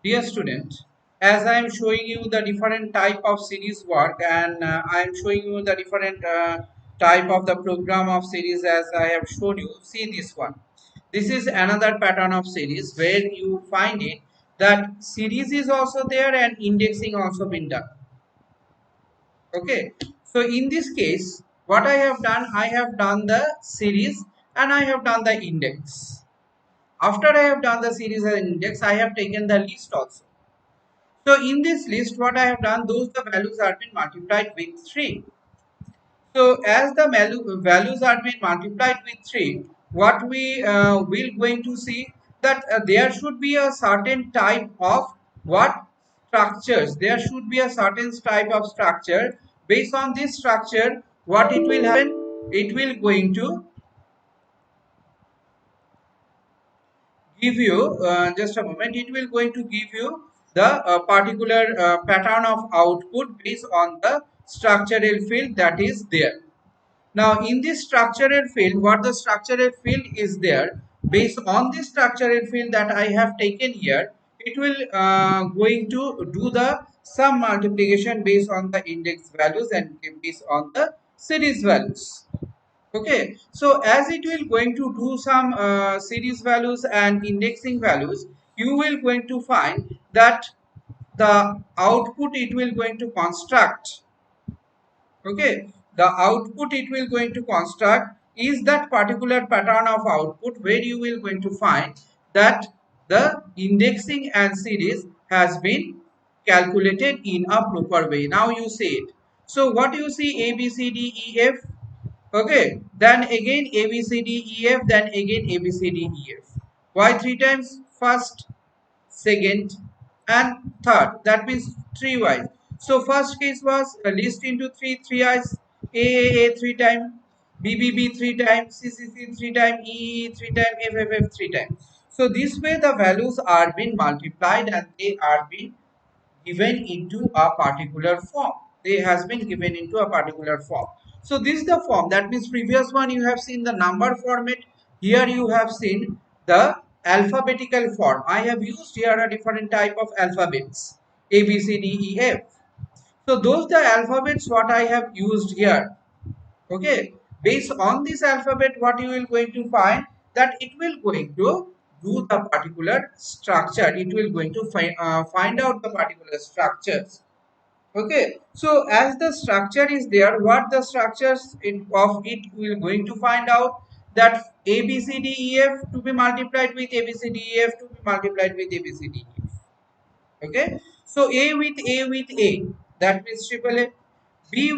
Dear student, as I am showing you the different type of series work and I am showing you the different type of the program of series as I have shown you. See this one. This is another pattern of series where you find it that series is also there and indexing also been done. Okay. So in this case, what I have done the series and I have done the index. After I have done the series and index, I have taken the list also. So in this list, what I have done, those the values are been multiplied with 3. So as the values are being multiplied with 3, what we will going to see that there should be a certain type of what structures. There should be a certain type of structure. Based on this structure, what it will happen? It will going to give you just a moment, it will going to give you the particular pattern of output based on the structural field that is there. Now in this structural field, what the structural field is there, based on this structural field that I have taken here, it will going to do the sum multiplication based on the index values and based on the series values. Okay, so as it will going to do some series values and indexing values, you will going to find that the output it will going to construct. Okay, the output it will going to construct is that particular pattern of output where you will going to find that the indexing and series has been calculated in a proper way. Now you see it. So what you see, A B C D E F. Okay, then again A B C D E F, then again A B C D E F. Why three times? First, second, and third. That means three wise. So first case was list into three eyes. A three times, B three times, C three times, E three times, F three times. So this way the values are being multiplied and they are being given into a particular form. They has been given into a particular form. So this is the form. That means previous one you have seen the number format. Here you have seen the alphabetical form. I have used here a different type of alphabets, A B C D E F. So those the alphabets what I have used here. Okay, based on this alphabet what you will going to find that it will going to do the particular structure. It will going to find out the particular structures. Okay, so as the structure is there, what the structures of it will going to find out that A B C D E F to be multiplied with A B C D E F to be multiplied with A B C D E F. Okay, so A with A, that means triple A. B,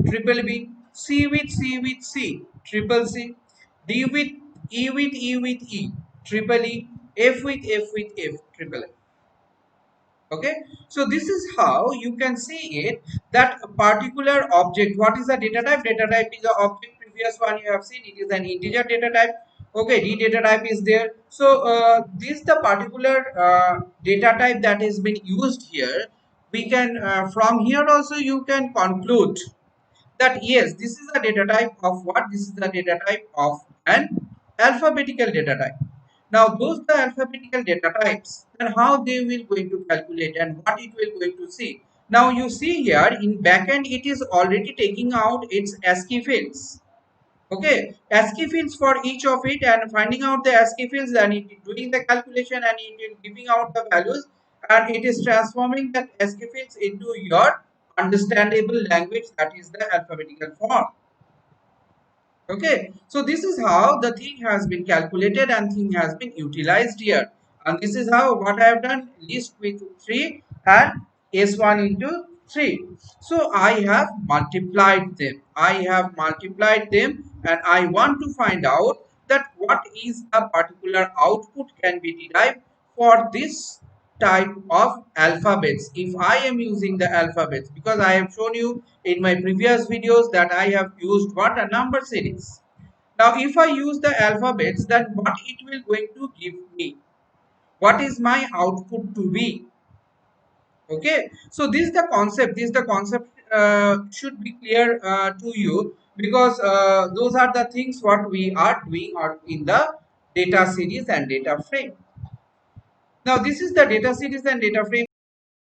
triple B. C with C, triple C. D with E, triple E. F with F, triple A. Okay, so this is how you can see it that a particular object, what is the data type is the object. Previous one you have seen it is an integer data type. Okay, d data type is there. So this the particular data type that has been used here. We can from here also you can conclude that yes, this is the data type of what, this is the data type of an alphabetical data type. Now those the alphabetical data types and how they will going to calculate and what it will going to see. Now you see here in backend it is already taking out its ASCII fields. Okay, ASCII fields for each of it and finding out the ASCII fields and it is doing the calculation and it is giving out the values and it is transforming that ASCII fields into your understandable language, that is the alphabetical form. Okay, so this is how the thing has been calculated and thing has been utilized here. And this is how what I have done, list with 3 and S1 into 3. So I have multiplied them. I have multiplied them and I want to find out that what is a particular output can be derived for this type of alphabets if I am using the alphabets, because I have shown you in my previous videos that I have used what, a number series. Now if I use the alphabets, then what it will going to give me, what is my output to be. Okay, so this the concept should be clear to you, because those are the things what we are doing or in the data series and data frame. Now this is the data series and data frame